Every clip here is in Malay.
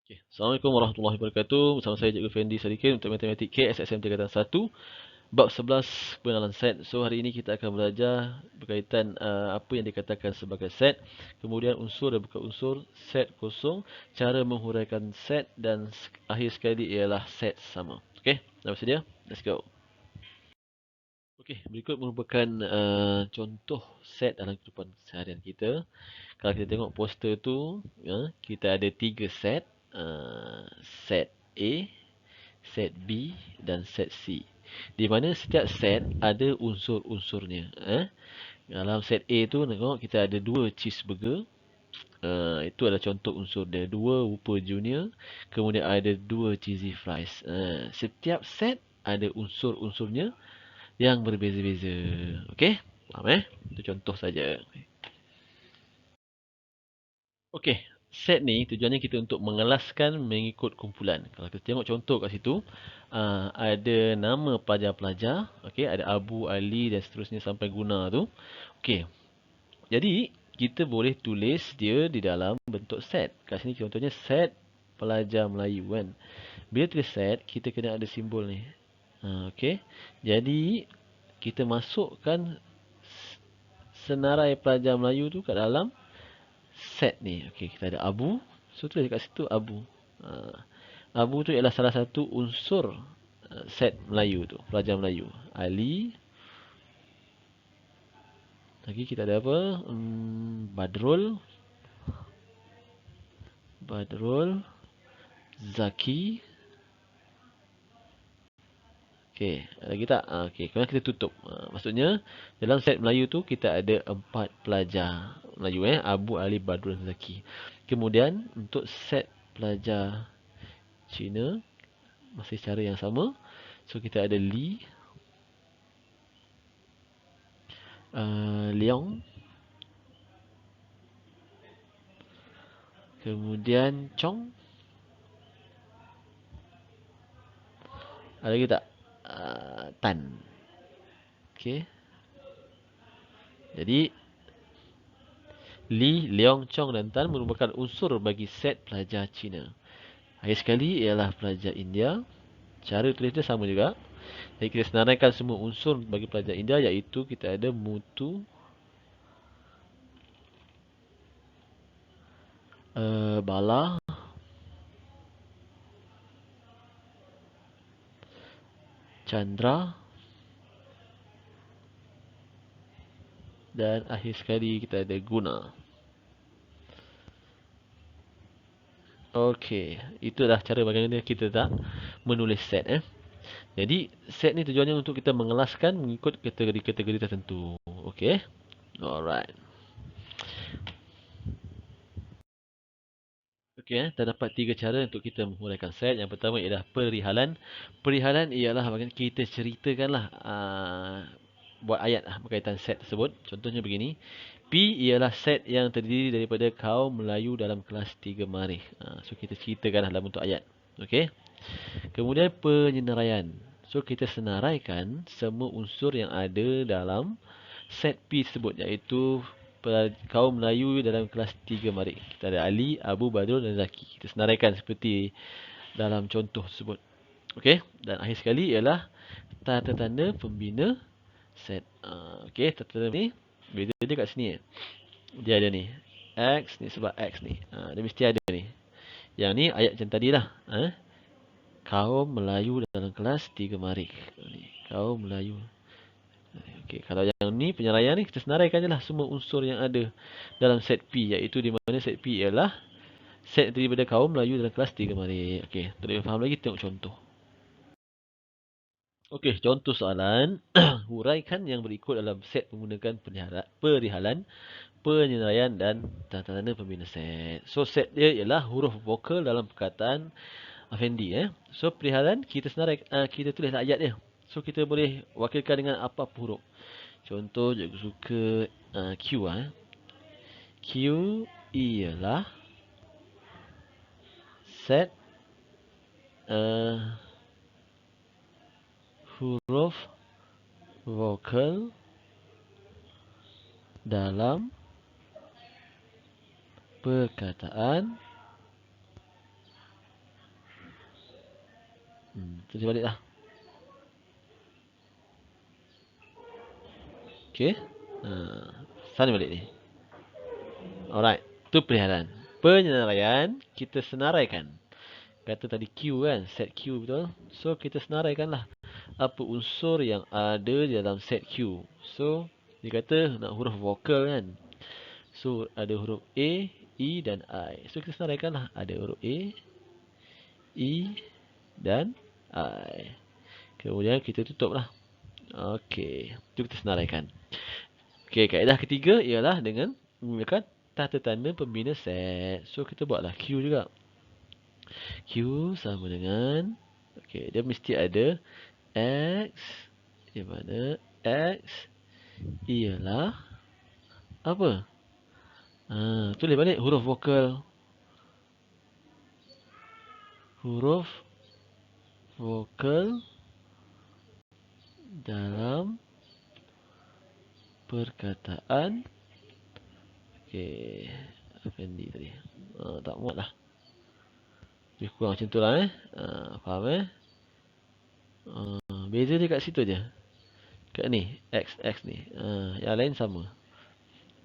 Okay. Assalamualaikum warahmatullahi wabarakatuh. Bersama saya Cikgu Fendi Sadikin untuk Matematik K SSM Tingkatan 1 Bab 11 Pengenalan set. So hari ini kita akan belajar berkaitan apa yang dikatakan sebagai set, kemudian unsur dan bukan unsur, set kosong, cara menghuraikan set dan akhir sekali ialah set sama. Okey, dah bersedia? Let's go. Okey, berikut merupakan contoh set dalam kehidupan seharian kita. Kalau kita tengok poster tu, kita ada 3 set. Set A, set B dan set C. Di mana setiap set ada unsur-unsurnya. Dalam set A tu tengok kita ada 2 cheeseburger. Itu adalah contoh unsur dia. 2 Whopper Junior. Kemudian ada 2 cheesy fries. Setiap set ada unsur-unsurnya yang berbeza-beza. Okey? Faham Itu contoh saja. Okey, set ni tujuannya kita untuk mengelaskan mengikut kumpulan. Kalau kita tengok contoh kat situ, ada nama pelajar-pelajar, okey, ada Abu, Ali dan seterusnya sampai Guna tu. Okey. Jadi, kita boleh tulis dia di dalam bentuk set. Kat sini contohnya set pelajar Melayu kan. Bila tulis set, kita kena ada simbol ni. Okey. Jadi, kita masukkan senarai pelajar Melayu tu kat dalam set ni. Okey, kita ada Abu. So tulis kat situ Abu. Abu tu ialah salah satu unsur set Melayu tu, pelajar Melayu. Ali. Lagi kita ada apa? Badrul. Badrul. Zaki. Okey, ada lagi tak? Okey, kemudian kita tutup. Maksudnya dalam set Melayu tu kita ada 4 pelajar Melayu Abu, Ali, Badrul dan Zaki. Kemudian untuk set pelajar Cina masih cara yang sama. So kita ada Li, Leong, kemudian Chong. Ada lagi tak? Tan. Okey. Jadi Li, Leong, Chong dan Tan merupakan unsur bagi set pelajar Cina. Akhir sekali ialah pelajar India. Cara tulis dia sama juga. Jadi kita senaraikan semua unsur bagi pelajar India, iaitu kita ada Mutu, Bala, Chandra dan akhir sekali kita ada Guna. Okey, itulah cara bagaimana kita tak menulis set Jadi set ni tujuannya untuk kita mengelaskan mengikut kategori-kategori tertentu. Okey. Alright. Okey, terdapat 3 cara untuk kita menghuraikan set. Yang pertama ialah perihalan. Perihalan ialah bagaimana kita ceritakanlah buat ayat berkaitan set tersebut. Contohnya begini. P ialah set yang terdiri daripada kaum Melayu dalam kelas 3 Marikh. So kita ceritakanlah dalam bentuk ayat. Okey. Kemudian penyenaraian. So kita senaraikan semua unsur yang ada dalam set P tersebut, iaitu kaum Melayu dalam kelas 3 Marikh. Kita ada Ali, Abu, Badrul dan Zaki. Kita senaraikan seperti dalam contoh tersebut. Okey, dan akhir sekali ialah tanda-tanda pembina set. Okey, tanda-tanda ni beza dia kat sini. Dia ada ni. X ni sebab X ni. Dia mesti ada ni. Yang ni ayat macam tadilah. Kaum Melayu dalam kelas 3 Marikh. Kaum Melayu. Okey, kalau yang ni penyelaian ni kita senaraikan je lah semua unsur yang ada dalam set P, iaitu di mana set P ialah set daripada kaum Melayu dalam kelas 3 Marikh. Okey, untuk lebih faham lagi tengok contoh. Okey, contoh soalan. Huraikan yang berikut dalam set menggunakan perihalan, penyenaraian dan tanda-tanda pembina set. So set dia ialah huruf vokal dalam perkataan Afendi So perihalan kita kita tulis ayat dia. So kita boleh wakilkan dengan apa huruf. Contoh cikgu suka Q Q ialah set huruf vokal dalam perkataan Tulis balik lah. Okey. Sana balik ni. Alright. Tu perihalan. Penyenaraian kita senaraikan. Kata tadi Q kan, set Q betul. So kita senaraikan lah apa unsur yang ada di dalam set Q. So dia kata nak huruf vokal kan. So ada huruf A, E dan I. So kita senaraikan lah. Ada huruf A, E dan I. Kemudian kita tutup lah. Okey, itu kita senaraikan. Okey, kaedah ketiga ialah dengan menggunakan tata tanda pembina set. So kita buatlah Q juga. Q sama dengan, okey, dia mesti ada X, di mana X ialah apa? Tulis balik huruf vokal. Huruf vokal dalam perkataan. Okey, Effendi tadi. Tak muat lah. Lebih kurang macam tu lah faham beza dia kat situ je. Kat ni, X ni. Yang lain sama.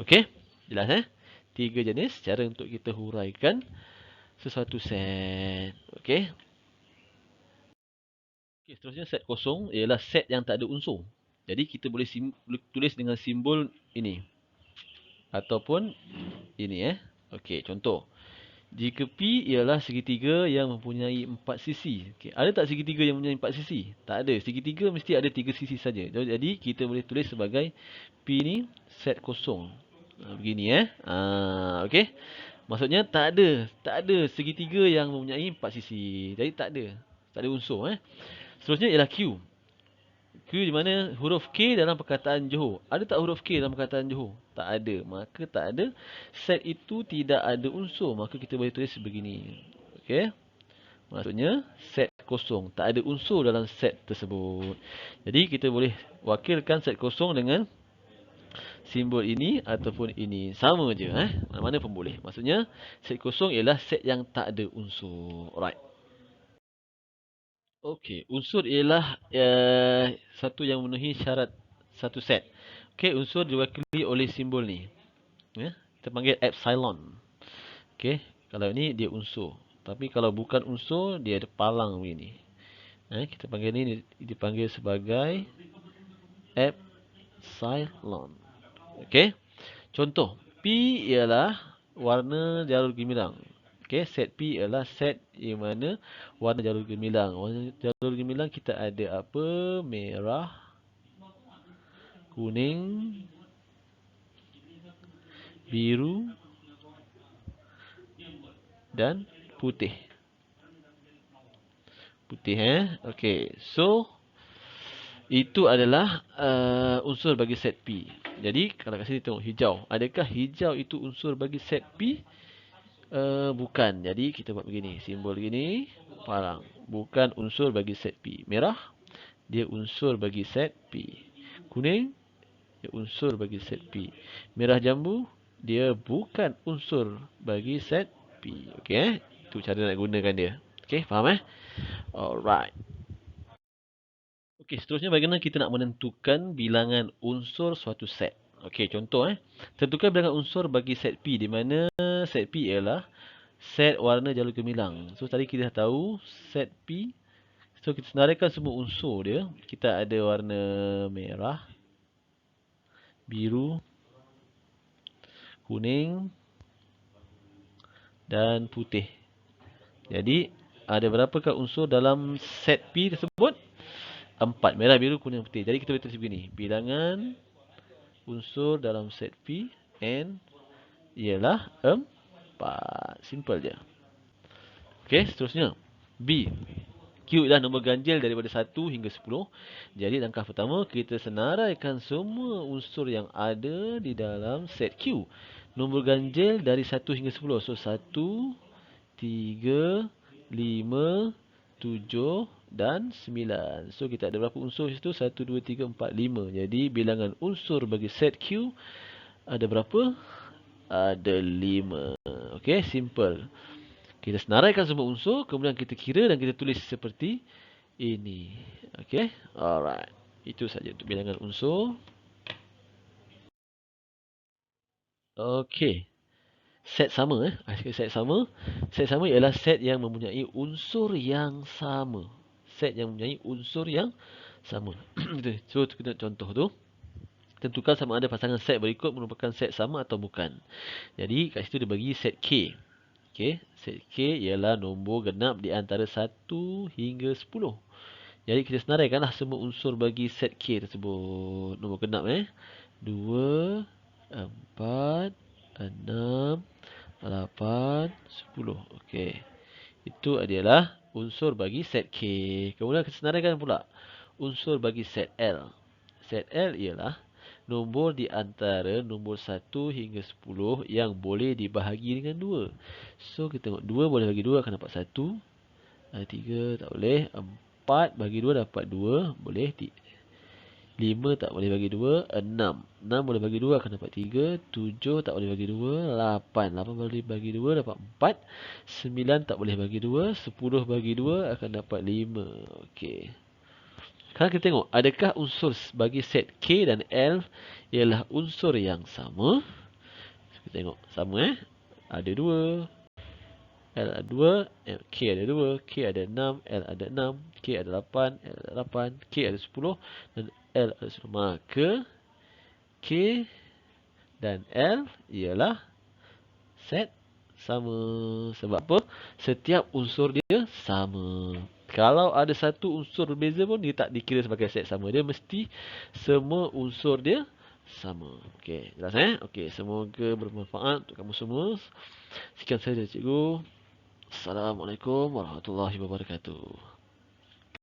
Okey, jelas 3 jenis cara untuk kita huraikan sesuatu set. Okey. Okey, seterusnya set kosong ialah set yang tak ada unsur. Jadi kita boleh tulis dengan simbol ini. Ataupun ini Okey, contoh. Jika P ialah segitiga yang mempunyai 4 sisi. Okay. Ada tak segitiga yang mempunyai 4 sisi? Tak ada. Segitiga mesti ada 3 sisi saja. Jadi kita boleh tulis sebagai P ni set kosong. Begini okey. Maksudnya tak ada segitiga yang mempunyai 4 sisi. Jadi tak ada unsur Seterusnya ialah Q. Q di mana huruf K dalam perkataan Johor. Ada tak huruf K dalam perkataan Johor? Tak ada. Maka tak ada. Set itu tidak ada unsur. Maka kita boleh tulis sebegini. Okey. Maksudnya set kosong. Tak ada unsur dalam set tersebut. Jadi kita boleh wakilkan set kosong dengan simbol ini ataupun ini. Sama je. Mana-mana pun boleh. Maksudnya set kosong ialah set yang tak ada unsur. Alright. Okey, unsur ialah satu yang memenuhi syarat satu set. Okey, unsur diwakili oleh simbol ni. Kita panggil epsilon. Okey, kalau ini dia unsur. Tapi kalau bukan unsur, dia ada palang begini. Kita panggil ni dipanggil sebagai epsilon. Okey. Contoh, P ialah warna jalur gemilang. Okey, set P ialah set yang mana warna jalur gemilang. Warna jalur gemilang kita ada apa? Merah, kuning, biru dan putih. Putih Okey. So itu adalah unsur bagi set P. Jadi kalau kat sini tengok hijau. Adakah hijau itu unsur bagi set P? Bukan. Jadi kita buat begini. Simbol gini. Palang. Bukan unsur bagi set P. Merah. Dia unsur bagi set P. Kuning. Dia unsur bagi set P. Merah jambu. Dia bukan unsur bagi set P. Okey Itu cara nak gunakan dia. Okey, faham Alright. Okey, seterusnya bagaimana kita nak menentukan bilangan unsur suatu set. Okey, contoh tentukan bilangan unsur bagi set P di mana set P ialah set warna jalur gemilang. So tadi kita dah tahu set P. So kita senaraikan semua unsur dia. Kita ada warna merah, biru, kuning dan putih. Jadi ada berapakah unsur dalam set P tersebut? 4. Merah, biru, kuning, putih. Jadi kita boleh tulis begini. Bilangan unsur dalam set P N ialah 4. Simple je. Okey, seterusnya. B. Q ialah nombor ganjil daripada 1 hingga 10. Jadi langkah pertama, kita senaraikan semua unsur yang ada di dalam set Q. Nombor ganjil dari 1 hingga 10. So 1, 3, 5, 7 dan 9. So kita ada berapa unsur situ? 1, 2, 3, 4, 5. Jadi bilangan unsur bagi set Q ada berapa? Ada 5. Okey, simple. Kita senaraikan semua unsur, kemudian kita kira dan kita tulis seperti ini. Okey. Alright. Itu saja untuk bilangan unsur. Okey. Set sama set sama. Set sama ialah set yang mempunyai unsur yang sama. Set yang mempunyai unsur yang sama. So kita contoh tu. Tentukan sama ada pasangan set berikut merupakan set sama atau bukan. Jadi kat situ dia bagi set K. Okey, set K ialah nombor genap di antara 1 hingga 10. Jadi kita senaraikanlah semua unsur bagi set K tersebut. Nombor genap 2, 4, 6, 8, 10. Okey. Itu adalah unsur bagi set K. Kemudian kita senaraikan pula unsur bagi set L. Set L ialah nombor di antara nombor 1 hingga 10 yang boleh dibahagi dengan 2. So kita tengok 2 boleh bagi 2 akan dapat 1. 3 tak boleh. 4 bagi 2 dapat 2. Boleh. 5 tak boleh bagi 2. 6. 6 boleh bagi 2 akan dapat 3. 7 tak boleh bagi 2. 8. 8 boleh bagi 2 dapat 4. 9 tak boleh bagi 2. 10 bagi 2 akan dapat 5. Okey. Sekarang kita tengok, adakah unsur bagi set K dan L ialah unsur yang sama? Kita tengok, sama Ada 2, L ada 2, K ada 2, K ada 6, L ada 6, K ada 8, L ada 8, K ada 10 dan L ada 10. Maka K dan L ialah set sama. Sebab apa? Setiap unsur dia sama. Kalau ada satu unsur berbeza pun dia tak dikira sebagai set sama. Dia mesti semua unsur dia sama. Okey, jelas Okey, semoga bermanfaat untuk kamu semua. Sekian saja cikgu. Assalamualaikum warahmatullahi wabarakatuh.